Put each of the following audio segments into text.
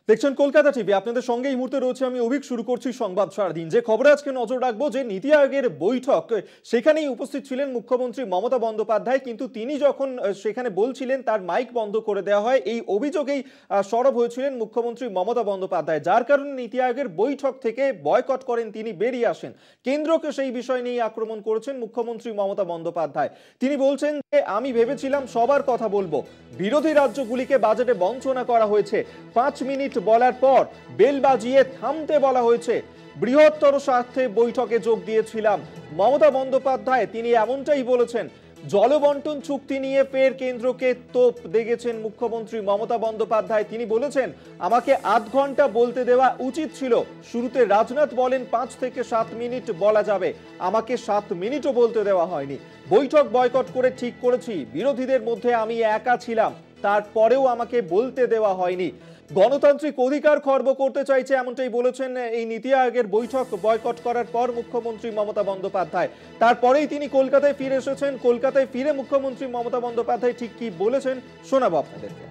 দেখছেন কলকাতা টিভি, আপনাদের সঙ্গে এই মুহূর্তে রয়েছে আমি অভিক। শুরু করছি সংবাদ সারাদিন। যে খবরে আজকে নজর রাখবো, যে নীতি আয়োগের বৈঠক, সেখানেই উপস্থিত ছিলেন মুখ্যমন্ত্রী মমতা বন্দ্যোপাধ্যায়, কিন্তু তিনি যখন সেখানে বলছিলেন তার মাইক বন্ধ করে দেওয়া হয়। এই অভিযোগেই সরব হয়েছিলেন মুখ্যমন্ত্রী মমতা বন্দ্যোপাধ্যায়, যার কারণে নীতি আয়োগের বৈঠক থেকে বয়কট করেন তিনি, বেরিয়ে আসেন। কেন্দ্রকে সেই বিষয় নিয়ে আক্রমণ করেছেন মুখ্যমন্ত্রী মমতা বন্দ্যোপাধ্যায়। তিনি বলছেন যে আমি ভেবেছিলাম সবার কথা বলবো, বিরোধী রাজ্যগুলিকে বাজেটে বঞ্চনা করা হয়েছে, 5 মিনিট বলার পর বেল বাজিয়ে থামতে বলা হয়েছে। বৃহত্তর স্বার্থে বৈঠকে যোগ দিয়েছিলাম মমতা বন্দ্যোপাধ্যায়, তিনি এমনটাই বলেছেন। জলবন্টন চুক্তি নিয়ে ফের কেন্দ্রকে তোপ দেগেছেন মুখ্যমন্ত্রী মমতা বন্দ্যোপাধ্যায়। তিনি বলেছেন আমাকে আধ ঘন্টা বলতে দেওয়া উচিত ছিল। শুরুতে রাজনাথ বলেন 5 থেকে 7 মিনিট বলা যাবে, আমাকে 7 মিনিটও বলতে দেওয়া হয়নি। বৈঠক বয়কট করে ঠিক করেছি, বিরোধীদের মধ্যে আমি একা ছিলাম, তারপরেও আমাকে বলতে দেওয়া হয়নি। গণতান্ত্রিক অধিকার খর্ব করতে চাইছে, এমনটাই বলেছেন এই নীতি আয়োগের বৈঠক বয়কট করার পর মুখ্যমন্ত্রী মমতা বন্দ্যোপাধ্যায়। তারপরেই তিনি কলকাতায় ফিরে এসেছেন। কলকাতায় ফিরে মুখ্যমন্ত্রী মমতা বন্দ্যোপাধ্যায় ঠিক কি বলেছেন শোনাবো আপনাদেরকে।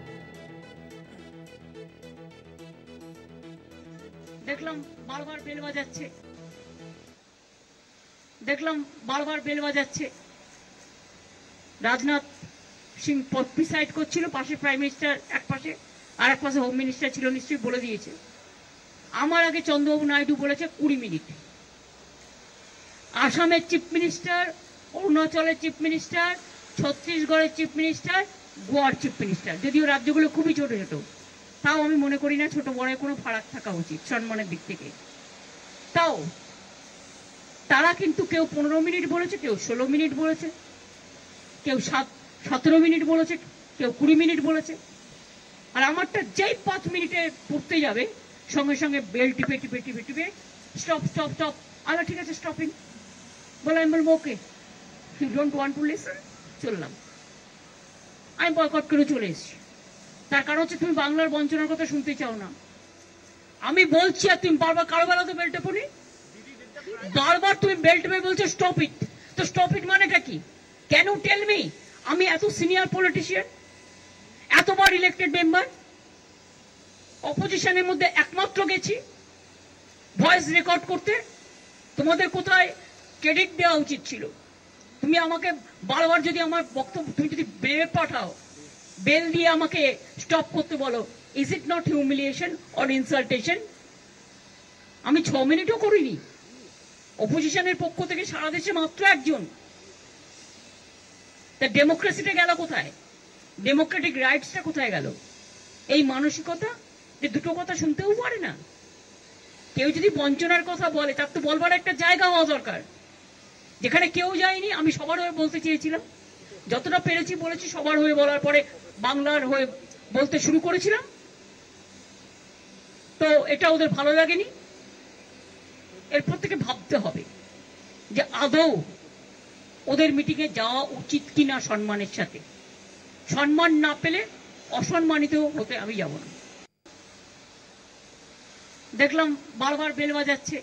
দেখলাম বারবার বেল বাজাচ্ছে। রাজনাথ সিং প্রিসাইড করছিল, পাশে প্রাইম মিনিস্টার এক পাশে, আর এক পাশে হোম মিনিস্টার ছিল, নিশ্চয়ই বলে দিয়েছে। আমার আগে চন্দ্রবাবু নাইডু বলেছে 20 মিনিট। আসামের চিফ মিনিস্টার, অরুণাচলের চিফ মিনিস্টার, ছত্তিশগড়ের চিফ মিনিস্টার, গোয়ার চিফ মিনিস্টার, যদিও রাজ্যগুলো খুবই ছোট ছোট, তাও আমি মনে করি না ছোট বড় কোনো ফারাক থাকা উচিত সম্মানের দিক থেকে। তাও তারা কিন্তু কেউ 15 মিনিট বলেছে, কেউ 16 মিনিট বলেছে, কেউ 17 মিনিট বলেছে, কেউ 20 মিনিট বলেছে। আর আমারটা যেই 5 মিনিটে পড়তে যাবে, সঙ্গে সঙ্গে বেল টিপে টিপে টিপে টিপে স্টপ স্টপ স্টপ। আমি ঠিক আছে স্টপিং বলে, আমি বলবো okay, you don't want to listen, চললাম। আমি বয়কট করে চলে এসেছি। তার কারণ হচ্ছে তুমি বাংলার বঞ্চনার কথা শুনতে চাও না। আমি বলছি আর তুমি বারবার কারো বেলা তো বেল টেপনি, বারবার তুমি বেল টেপে বলছো স্টপ ইট। তো স্টপ ইট মানেটা কি? Can you tell me? আমি এত সিনিয়র পলিটিশিয়ান, এতবার ইলেক্টেড মেম্বার, অপোজিশনের মধ্যে একমাত্র গেছি ভয়েস রেকর্ড করতে। তোমাদের কোথায় ক্রেডিট দেওয়া উচিত ছিল? তুমি আমাকে বারবার যদি আমার বক্তব্য তুমি যদি বেল পাঠাও, বেল দিয়ে আমাকে স্টপ করতে বলো, is it not humiliation or ইনসাল্টেশন? আমি 6 মিনিটও করিনি। অপোজিশনের পক্ষ থেকে সারা দেশে মাত্র একজন। তা ডেমোক্রেসিটা গেল কোথায়? ডেমোক্রেটিক রাইটসটা কোথায় গেল? এই মানসিকতা যে দুটো কথা শুনতেও পারে না। কেউ যদি বঞ্চনার কথা বলে, তার তো বলবার একটা জায়গা হওয়া দরকার, যেখানে কেউ যায়নি। আমি সবার হয়ে বলতে চেয়েছিলাম, যতটা পেরেছি বলেছি। সবার হয়ে বলার পরে বাংলার হয়ে বলতে শুরু করেছিলাম, তো এটা ওদের ভালো লাগেনি। এরপর থেকে ভাবতে হবে যে আদৌ ওদের মিটিংয়ে যাওয়া উচিত কিনা সম্মানের সাথে। সম্মান না পেলে অসম্মানিত হতে আমি যাব না। দেখলাম বারবার বেল বাজাচ্ছে।